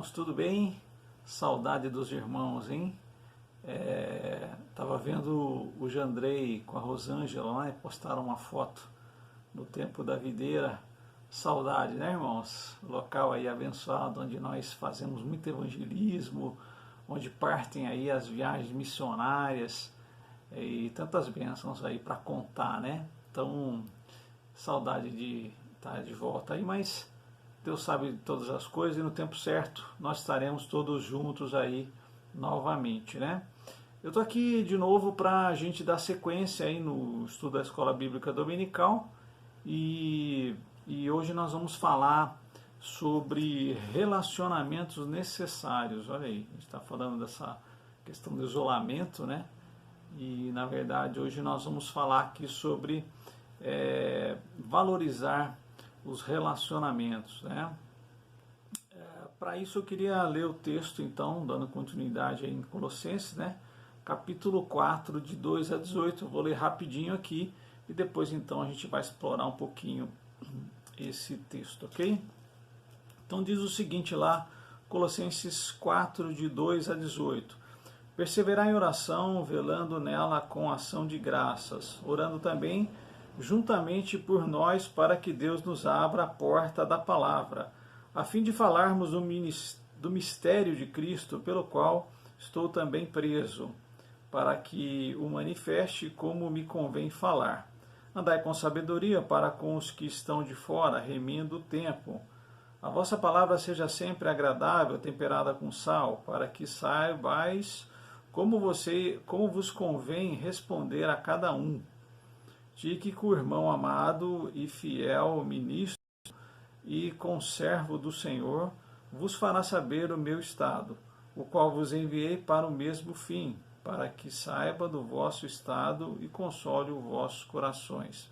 irmãos, tudo bem? Saudade dos irmãos, hein? Tava vendo o Jandrei com a Rosângela lá, postaram uma foto no Tempo da Videira. Saudade, né, irmãos? Local aí abençoado, onde nós fazemos muito evangelismo, onde partem aí as viagens missionárias e tantas bênçãos aí para contar, né? Então, saudade de estar de volta aí, mas Deus sabe de todas as coisas e no tempo certo nós estaremos todos juntos aí novamente, né? Eu estou aqui de novo para a gente dar sequência aí no estudo da Escola Bíblica Dominical e hoje nós vamos falar sobre relacionamentos necessários. Olha aí, a gente está falando dessa questão do isolamento, né? E na verdade hoje nós vamos falar aqui sobre valorizar os relacionamentos, né? Para isso eu queria ler o texto, então, dando continuidade aí em Colossenses, né? Capítulo 4, de 2 a 18. Eu vou ler rapidinho aqui e depois, então, a gente vai explorar um pouquinho esse texto, ok? Então diz o seguinte lá, Colossenses 4, de 2 a 18. Perseverar em oração, velando nela com ação de graças, orando também juntamente por nós, para que Deus nos abra a porta da palavra, a fim de falarmos do mistério de Cristo, pelo qual estou também preso, para que o manifeste como me convém falar. Andai com sabedoria para com os que estão de fora, remindo o tempo. A vossa palavra seja sempre agradável, temperada com sal, para que saibais como vos convém responder a cada um. Tíquico, irmão amado e fiel ministro e conservo do Senhor, vos fará saber o meu estado, o qual vos enviei para o mesmo fim, para que saiba do vosso estado e console os vossos corações.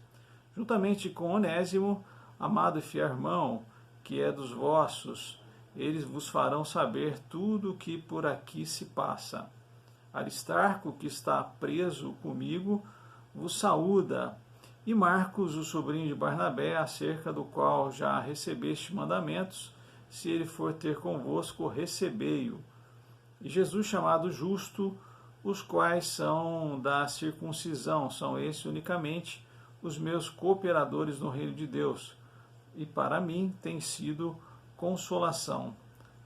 Juntamente com Onésimo, amado e fiel irmão, que é dos vossos, eles vos farão saber tudo o que por aqui se passa. Aristarco, que está preso comigo, vos saúda, e Marcos, o sobrinho de Barnabé, acerca do qual já recebeste mandamentos, se ele for ter convosco, recebei-o. E Jesus chamado Justo, os quais são da circuncisão, são esses unicamente os meus cooperadores no reino de Deus, e para mim tem sido consolação.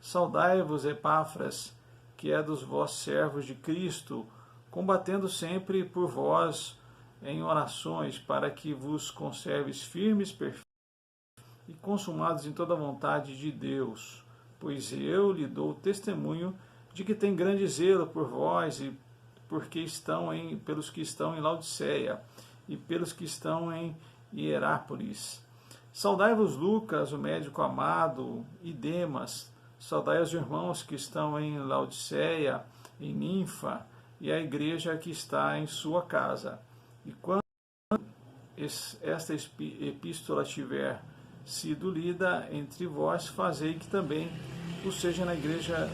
Saudai-vos, Epáfras, que é dos vossos servos de Cristo, combatendo sempre por vós em orações, para que vos conserves firmes, perfeitos e consumados em toda a vontade de Deus. Pois eu lhe dou testemunho de que tem grande zelo por vós e pelos que estão em Laodiceia e pelos que estão em Hierápolis. Saudai-vos Lucas, o médico amado, e Demas. Saudai os irmãos que estão em Laodiceia, em Ninfa, e a igreja que está em sua casa. E quando esta epístola tiver sido lida entre vós, fazei que também o seja na igreja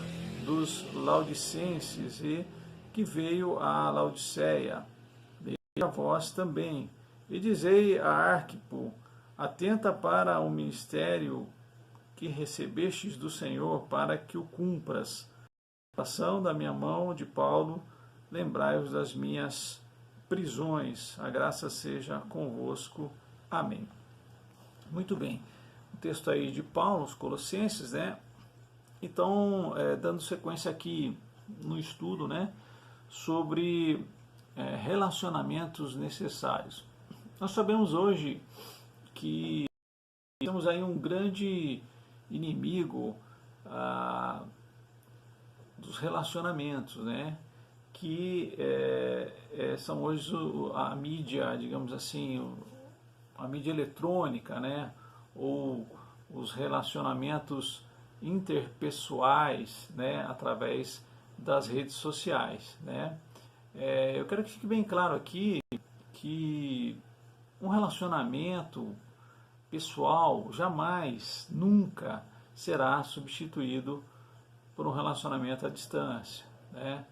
dos Laodicenses, e que veio a Laodiceia. Veio a vós também. E dizei a Arquipo, atenta para o ministério que recebestes do Senhor, para que o cumpras. A ação da minha mão, de Paulo, lembrai-vos das minhas prisões. A graça seja convosco. Amém. Muito bem. O texto aí de Paulo, os Colossenses, né? Então, dando sequência aqui no estudo, né? Sobre relacionamentos necessários. Nós sabemos hoje que temos aí um grande inimigo dos relacionamentos, né? Que são hoje a mídia, digamos assim, a mídia eletrônica, né? Ou os relacionamentos interpessoais, né? Através das redes sociais, né? Eu quero que fique bem claro aqui que um relacionamento pessoal jamais, nunca será substituído por um relacionamento à distância, né?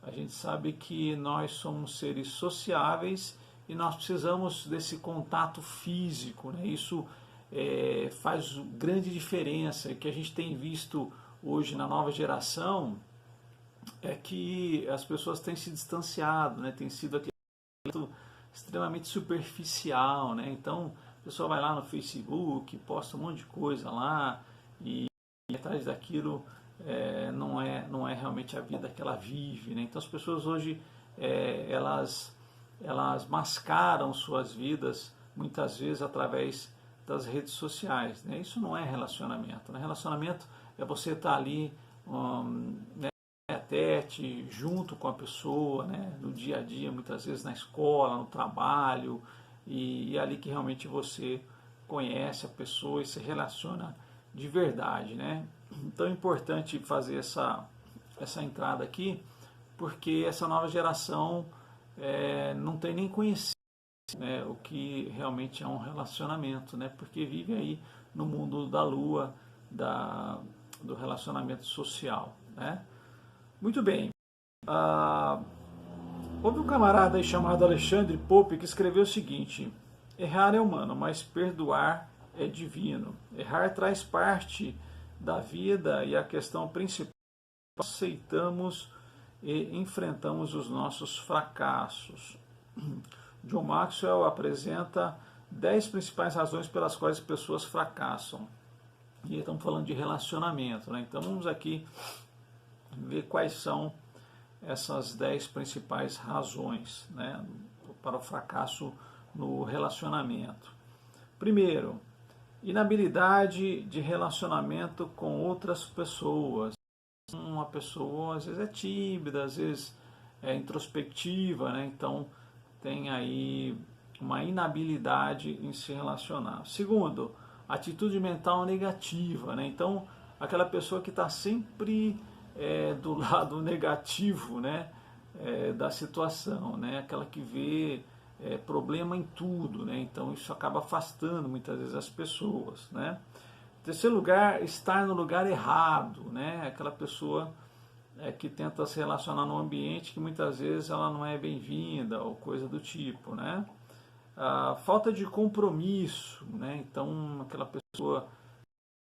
A gente sabe que nós somos seres sociáveis e nós precisamos desse contato físico, né? Isso faz grande diferença, que a gente tem visto hoje na nova geração é que as pessoas têm se distanciado, né? Tem sido aquele extremamente superficial, né? Então, a pessoa vai lá no Facebook, posta um monte de coisa lá e atrás daquilo não é realmente a vida que ela vive, né? Então, as pessoas hoje elas mascaram suas vidas muitas vezes através das redes sociais, né? Isso não é relacionamento, né? Relacionamento é você estar ali né, tete, junto com a pessoa, né, no dia a dia, muitas vezes na escola, no trabalho, e é ali que realmente você conhece a pessoa e se relaciona de verdade, né? Então é importante fazer essa entrada aqui, porque essa nova geração não tem nem conhecido, né, o que realmente é um relacionamento, né? Porque vive aí no mundo da lua, do relacionamento social, né? Muito bem. Houve um camarada aí chamado Alexandre Pope que escreveu o seguinte: errar é humano, mas perdoar é divino. Errar traz parte da vida e a questão principal é que aceitamos e enfrentamos os nossos fracassos. John Maxwell apresenta 10 principais razões pelas quais as pessoas fracassam. E estamos falando de relacionamento, né? Então vamos aqui ver quais são essas 10 principais razões, né, para o fracasso no relacionamento. Primeiro, inabilidade de relacionamento com outras pessoas. Uma pessoa às vezes é tímida, às vezes é introspectiva, né? Então tem aí uma inabilidade em se relacionar. Segundo, atitude mental negativa, né? Então aquela pessoa que está sempre do lado negativo, né, da situação, né, aquela que vê problema em tudo, né, então isso acaba afastando muitas vezes as pessoas, né. Em terceiro lugar, estar no lugar errado, né, aquela pessoa que tenta se relacionar num ambiente que muitas vezes ela não é bem-vinda ou coisa do tipo, né. A falta de compromisso, né, então aquela pessoa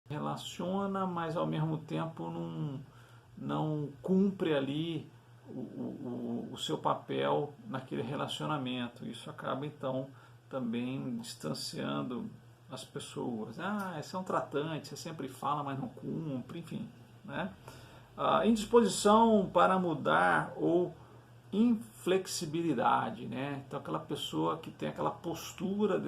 relaciona, mas ao mesmo tempo não cumpre ali o seu papel naquele relacionamento. Isso acaba então também distanciando as pessoas. Esse é um tratante, você sempre fala, mas não cumpre, enfim, né? Indisposição para mudar ou inflexibilidade, né? Então aquela pessoa que tem aquela postura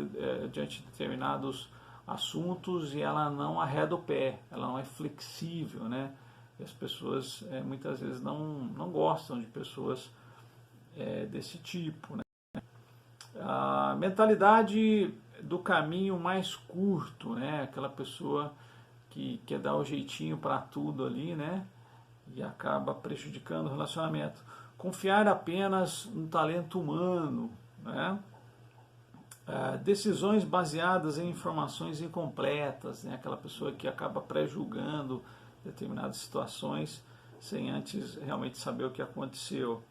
diante de determinados assuntos e ela não arreda o pé, ela não é flexível, né? E as pessoas muitas vezes não gostam de pessoas desse tipo, né? A mentalidade do caminho mais curto, né? Aquela pessoa que quer dar o jeitinho para tudo ali, né? E acaba prejudicando o relacionamento. Confiar apenas no talento humano, né? Decisões baseadas em informações incompletas, né? Aquela pessoa que acaba pré-julgando determinadas situações sem antes realmente saber o que aconteceu.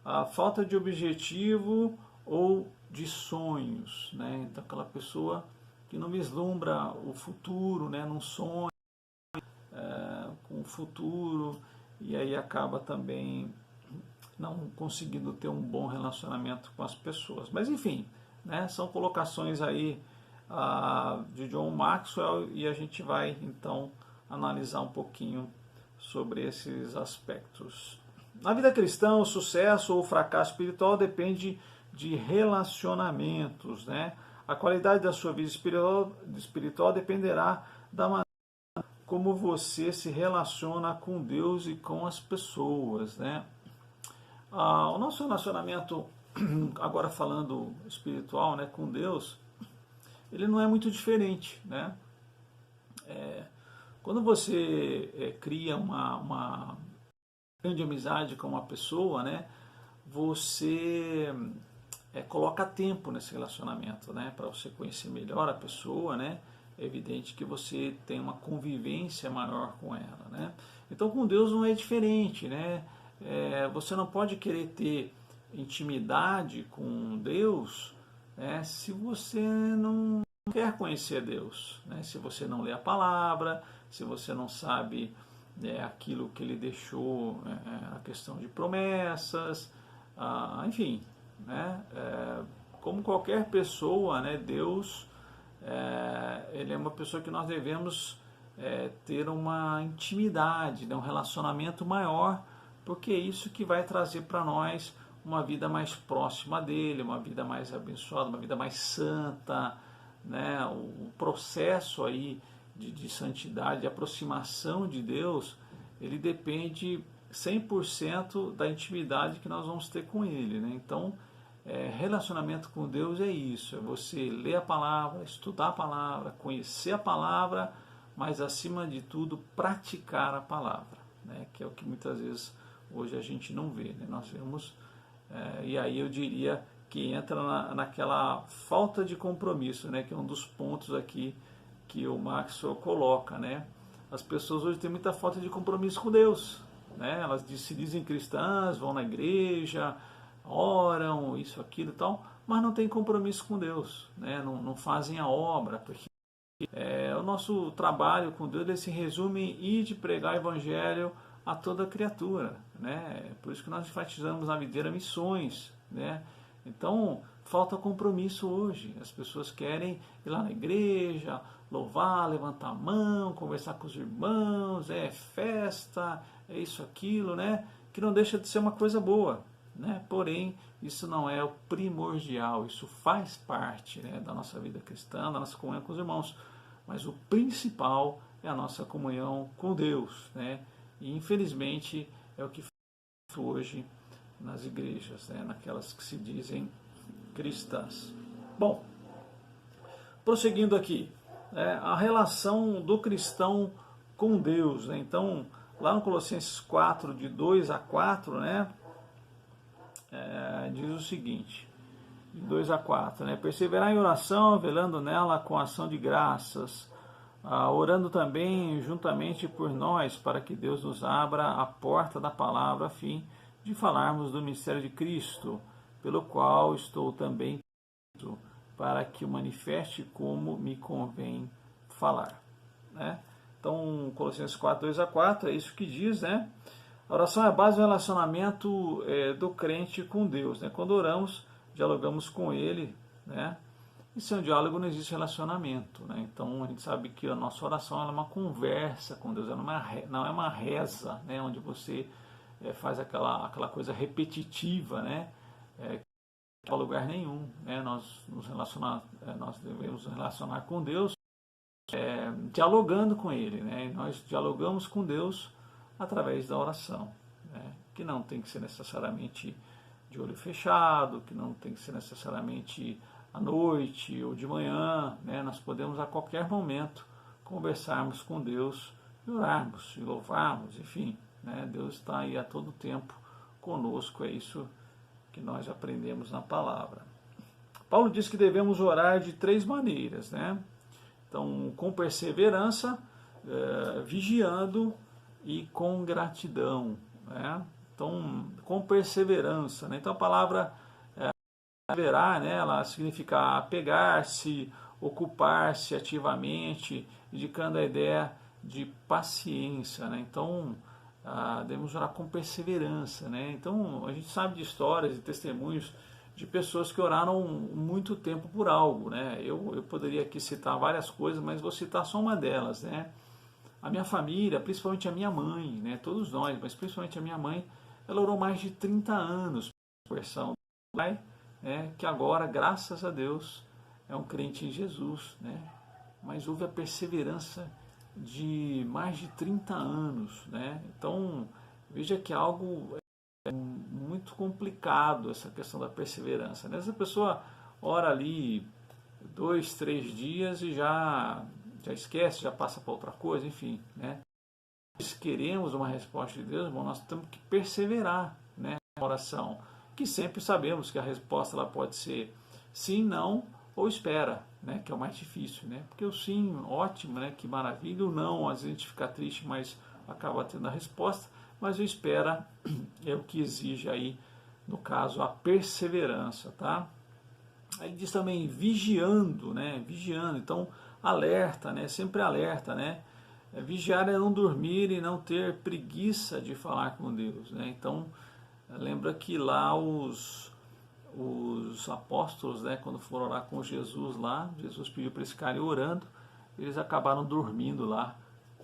A falta de objetivo ou de sonhos, né? Então aquela pessoa que não vislumbra o futuro, né? Não sonha com o futuro e aí acaba também não conseguindo ter um bom relacionamento com as pessoas. Mas enfim, né, são colocações aí de John Maxwell e a gente vai então analisar um pouquinho sobre esses aspectos. Na vida cristã, o sucesso ou o fracasso espiritual depende de relacionamentos, né? A qualidade da sua vida espiritual dependerá da maneira como você se relaciona com Deus e com as pessoas, né? O nosso relacionamento, agora falando espiritual, né, com Deus, ele não é muito diferente, né? Quando você cria uma grande amizade com uma pessoa, né, você coloca tempo nesse relacionamento, né, para você conhecer melhor a pessoa, né? É evidente que você tem uma convivência maior com ela, né? Então com Deus não é diferente, né? Você não pode querer ter intimidade com Deus, né, se você não quer conhecer Deus, né? Se você não lê a palavra, se você não sabe aquilo que ele deixou, a questão de promessas, enfim, né? Como qualquer pessoa, né, Deus, ele é uma pessoa que nós devemos ter uma intimidade, né, um relacionamento maior, porque é isso que vai trazer para nós uma vida mais próxima dele, uma vida mais abençoada, uma vida mais santa, né? O processo aí de santidade, de aproximação de Deus, ele depende 100% da intimidade que nós vamos ter com Ele, né? Então, relacionamento com Deus é isso, é você ler a palavra, estudar a palavra, conhecer a palavra, mas acima de tudo praticar a palavra, né? Que é o que muitas vezes hoje a gente não vê, né? Nós vemos, e aí eu diria que entra naquela falta de compromisso, né? Que é um dos pontos aqui que o Maxwell coloca, né? As pessoas hoje têm muita falta de compromisso com Deus, né? Elas se dizem cristãs, vão na igreja, oram, isso, aquilo e tal, mas não tem compromisso com Deus, né? Não fazem a obra, porque o nosso trabalho com Deus ele se resume em ir de pregar o evangelho a toda criatura, né? Por isso que nós enfatizamos na videira missões, né? Então, falta compromisso hoje. As pessoas querem ir lá na igreja, louvar, levantar a mão, conversar com os irmãos, festa, isso, aquilo, né? Que não deixa de ser uma coisa boa, né? Porém, isso não é o primordial, isso faz parte, né, da nossa vida cristã, da nossa comunhão com os irmãos. Mas o principal é a nossa comunhão com Deus, né? E infelizmente é o que faz hoje nas igrejas, né? Naquelas que se dizem cristãs. Bom, prosseguindo aqui, a relação do cristão com Deus, né? Então, lá no Colossenses 4, de 2 a 4, né? Diz o seguinte, de 2 a 4, né? Perseverar em oração, velando nela com ação de graças, orando também juntamente por nós, para que Deus nos abra a porta da palavra, a fim de falarmos do mistério de Cristo, pelo qual estou também para que o manifeste como me convém falar, né? Então, Colossenses 4, 2 a 4, é isso que diz, né? A oração é a base do relacionamento do crente com Deus, né? Quando oramos, dialogamos com Ele, né? E sem um diálogo não existe relacionamento, né? Então a gente sabe que a nossa oração é uma conversa com Deus, ela não é uma reza, né? Onde você faz aquela coisa repetitiva, né? Não há lugar nenhum, né? Nós devemos nos relacionar com Deus dialogando com Ele, né? E nós dialogamos com Deus através da oração, né? Que não tem que ser necessariamente de olho fechado, que não tem que ser necessariamente à noite ou de manhã, né? Nós podemos a qualquer momento conversarmos com Deus, e orarmos e louvarmos, enfim, né? Deus está aí a todo tempo conosco, é isso que nós aprendemos na palavra. Paulo diz que devemos orar de 3 maneiras, né? Então, com perseverança, vigiando e com gratidão, né? Então, com perseverança, né? Então, a palavra perseverar, né, ela significa apegar-se, ocupar-se ativamente, indicando a ideia de paciência, né? Então, devemos orar com perseverança, né? Então, a gente sabe de histórias e testemunhos de pessoas que oraram muito tempo por algo, né? Eu poderia aqui citar várias coisas, mas vou citar só uma delas, né? A minha família, principalmente a minha mãe, né? Todos nós, mas principalmente a minha mãe, ela orou mais de 30 anos por conversão do pai, né? Que agora, graças a Deus, é um crente em Jesus, né? Mas houve a perseverança de mais de 30 anos, né? Então, veja que é algo muito complicado, essa questão da perseverança, né? Essa pessoa ora ali 2, 3 dias e já esquece, já passa para outra coisa, enfim, né? Se queremos uma resposta de Deus, bom, nós temos que perseverar, né, na oração, que sempre sabemos que a resposta ela pode ser sim, não ou espera, né, que é o mais difícil, né? Porque o sim, ótimo, né, que maravilha, o não, às vezes a gente fica triste, mas acaba tendo a resposta, mas o espera é o que exige aí, no caso, a perseverança, tá? Aí diz também vigiando, né? Vigiando, então alerta, né? Sempre alerta, né? Vigiar é não dormir e não ter preguiça de falar com Deus, né? Então, lembra que lá os apóstolos, né, quando foram orar com Jesus lá, Jesus pediu para eles ficarem orando, eles acabaram dormindo lá,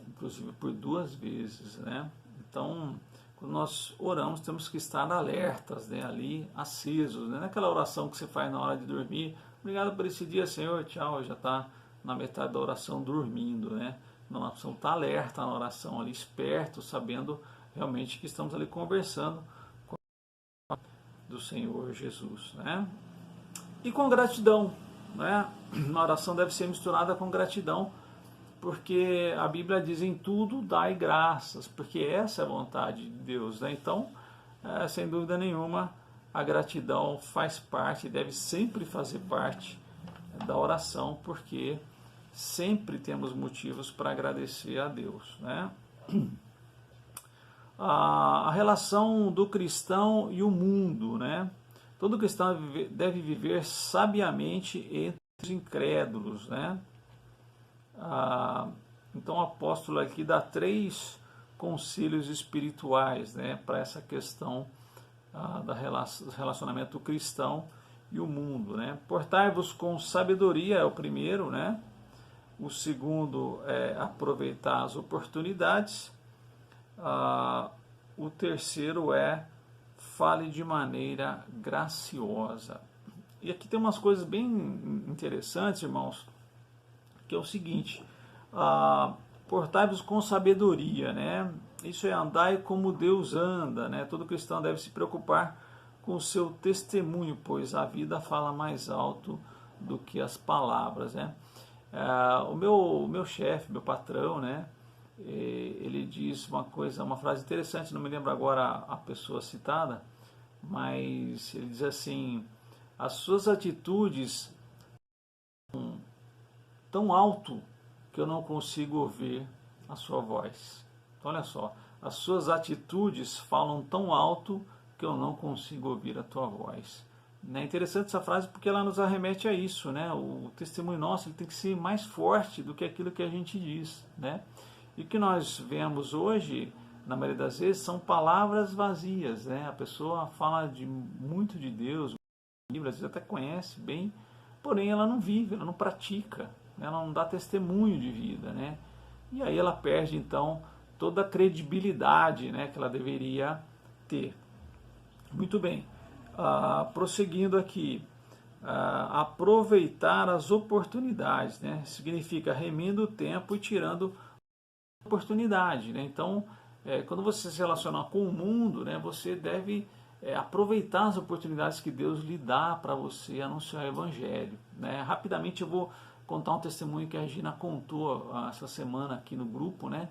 inclusive por 2 vezes, né? Então, quando nós oramos, temos que estar alertas, né, ali, acesos, né? Naquela oração que você faz na hora de dormir, obrigado por esse dia, Senhor, tchau, já está na metade da oração dormindo, né? Não, nós precisamos estar alerta na oração ali, esperto, sabendo realmente que estamos ali conversando com do Senhor Jesus, né? E com gratidão, né? A oração deve ser misturada com gratidão, porque a Bíblia diz: em tudo dai graças, porque essa é a vontade de Deus, né? Então, sem dúvida nenhuma, a gratidão faz parte, deve sempre fazer parte da oração, porque sempre temos motivos para agradecer a Deus, né? A relação do cristão e o mundo, né? Todo cristão deve viver sabiamente entre os incrédulos, né? Então o apóstolo aqui dá 3 conselhos espirituais, né, para essa questão do relacionamento cristão e o mundo, né? Portai-vos com sabedoria é o primeiro, né? O segundo é aproveitar as oportunidades. O terceiro é fale de maneira graciosa. E aqui tem umas coisas bem interessantes, irmãos, que é o seguinte: portai-vos com sabedoria, né? Isso é andai como Deus anda, né? Todo cristão deve se preocupar com o seu testemunho, pois a vida fala mais alto do que as palavras, né? O meu chefe, meu patrão, né? Ele diz uma frase interessante, não me lembro agora a pessoa citada, mas ele diz assim: as suas atitudes tão alto que eu não consigo ouvir a sua voz. Então, olha só, as suas atitudes falam tão alto que eu não consigo ouvir a tua voz. É interessante essa frase porque ela nos arremete a isso, né? O testemunho nosso ele tem que ser mais forte do que aquilo que a gente diz, né? E o que nós vemos hoje, na maioria das vezes, são palavras vazias, né? A pessoa fala muito de Deus, às vezes até conhece bem, porém ela não vive, ela não pratica, né? Ela não dá testemunho de vida, né? E aí ela perde, então, toda a credibilidade, né, que ela deveria ter. Muito bem. Prosseguindo aqui, aproveitar as oportunidades, né? Significa remindo o tempo e tirando oportunidade, né? Então, quando você se relaciona com o mundo, né, você deve aproveitar as oportunidades que Deus lhe dá para você anunciar o Evangelho, né? Rapidamente eu vou contar um testemunho que a Regina contou essa semana aqui no grupo, né?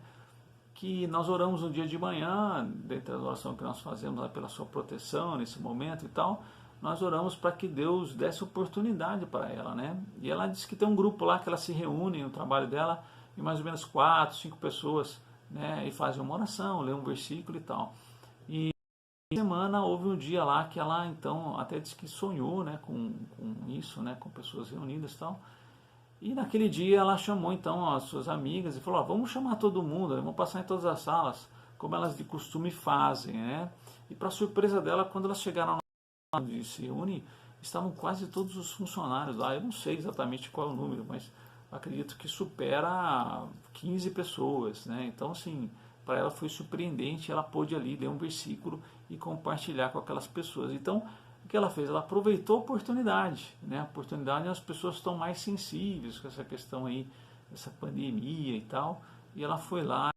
Que nós oramos um dia de manhã, dentre as orações que nós fazemos lá pela sua proteção nesse momento e tal, nós oramos para que Deus desse oportunidade para ela, né? E ela disse que tem um grupo lá que ela se reúne no trabalho dela, e mais ou menos 4, 5 pessoas, né? E fazem uma oração, lê um versículo e tal. E na semana houve um dia lá que ela então até disse que sonhou, né? Com isso, né? Com pessoas reunidas e tal. E naquele dia ela chamou então as suas amigas e falou: vamos chamar todo mundo, vamos passar em todas as salas, como elas de costume fazem, né? E para surpresa dela, quando elas chegaram lá onde se reúne, estavam quase todos os funcionários lá. Eu não sei exatamente qual é o número, mas acredito que supera 15 pessoas, né? Então, assim, para ela foi surpreendente, ela pôde ali ler um versículo e compartilhar com aquelas pessoas. Então, o que ela fez? Ela aproveitou a oportunidade, né? A oportunidade, as pessoas estão mais sensíveis com essa questão aí, essa pandemia e tal, e ela foi lá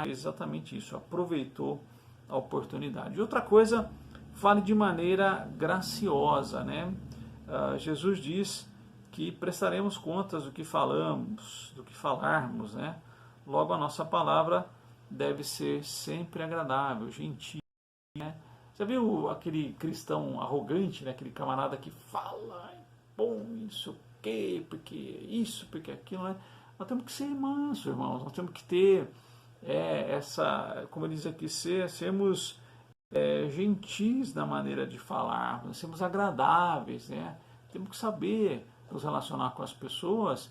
e fez exatamente isso, aproveitou a oportunidade. E outra coisa, fale de maneira graciosa, né? Jesus diz que prestaremos contas do que falamos, do que falarmos, né? Logo a nossa palavra deve ser sempre agradável, gentil, né? Já viu aquele cristão arrogante, né? Aquele camarada que fala, bom, isso que, porque isso, porque aquilo, né? Nós temos que ser mansos, irmãos, nós temos que ter essa, como ele diz aqui, sermos gentis na maneira de falar, sermos agradáveis, né? Temos que saber nos relacionar com as pessoas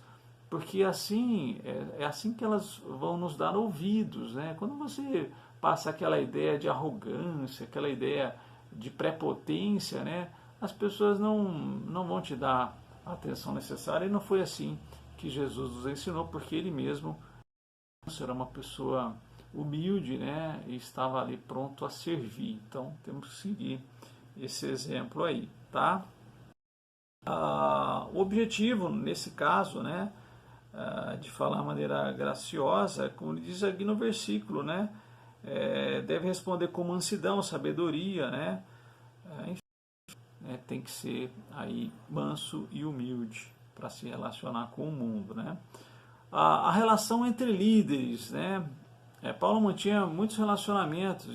porque assim é assim que elas vão nos dar ouvidos, né? Quando você passa aquela ideia de arrogância, aquela ideia de prepotência, né? As pessoas não vão te dar a atenção necessária, e não foi assim que Jesus nos ensinou, porque ele mesmo era uma pessoa humilde, né? E estava ali pronto a servir. Então temos que seguir esse exemplo aí, tá? O objetivo nesse caso, né, de falar de maneira graciosa, como ele diz aqui no versículo, né, deve responder com mansidão, sabedoria, né, tem que ser aí manso e humilde para se relacionar com o mundo, né. A relação entre líderes, né, Paulo mantinha muitos relacionamentos,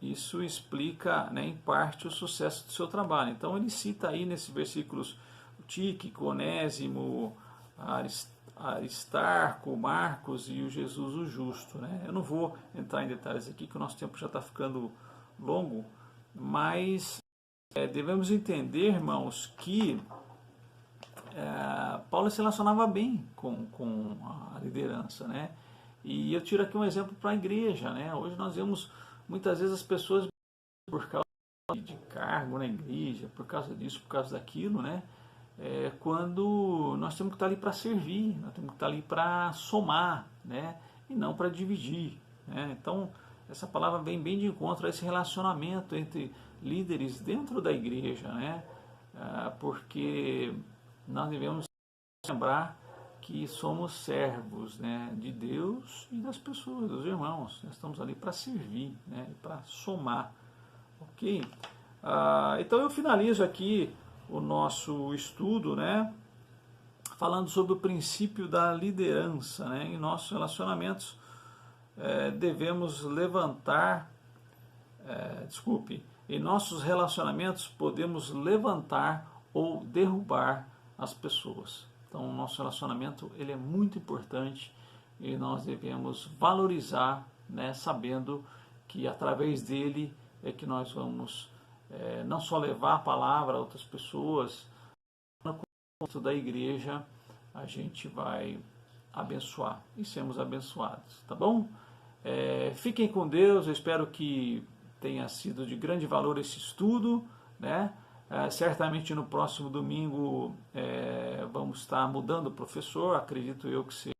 isso explica, né, em parte o sucesso do seu trabalho. Então ele cita aí nesses versículos Tíquico, Onésimo, Aristarco, Marcos e o Jesus o Justo, né? Eu não vou entrar em detalhes aqui, que o nosso tempo já está ficando longo, mas devemos entender, irmãos, que Paulo se relacionava bem com a liderança, né? E eu tiro aqui um exemplo para a igreja, né? Hoje nós vemos muitas vezes as pessoas por causa de cargo na igreja, por causa disso, por causa daquilo, né? Quando nós temos que estar ali para servir, nós temos que estar ali para somar, né? E não para dividir, né? Então, essa palavra vem bem de encontro a esse relacionamento entre líderes dentro da igreja, né? Porque nós devemos lembrar que somos servos, né, de Deus e das pessoas, dos irmãos. Nós estamos ali para servir, né, para somar. Ok? Então eu finalizo aqui o nosso estudo, né, falando sobre o princípio da liderança, né, em nossos relacionamentos. Devemos levantar, em nossos relacionamentos podemos levantar ou derrubar as pessoas. Então, o nosso relacionamento ele é muito importante e nós devemos valorizar, né, sabendo que através dele é que nós vamos não só levar a palavra a outras pessoas, no contexto da igreja a gente vai abençoar e sermos abençoados, tá bom? Fiquem com Deus, eu espero que tenha sido de grande valor esse estudo, né? Certamente no próximo domingo vamos estar mudando o professor, acredito eu que seja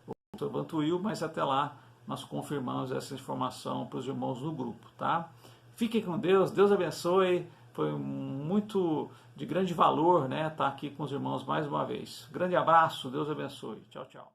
o Dr. Vantuil, mas até lá nós confirmamos essa informação para os irmãos do grupo, tá? Fiquem com Deus, Deus abençoe, foi muito de grande valor, né, estar aqui com os irmãos mais uma vez. Grande abraço, Deus abençoe, tchau, tchau.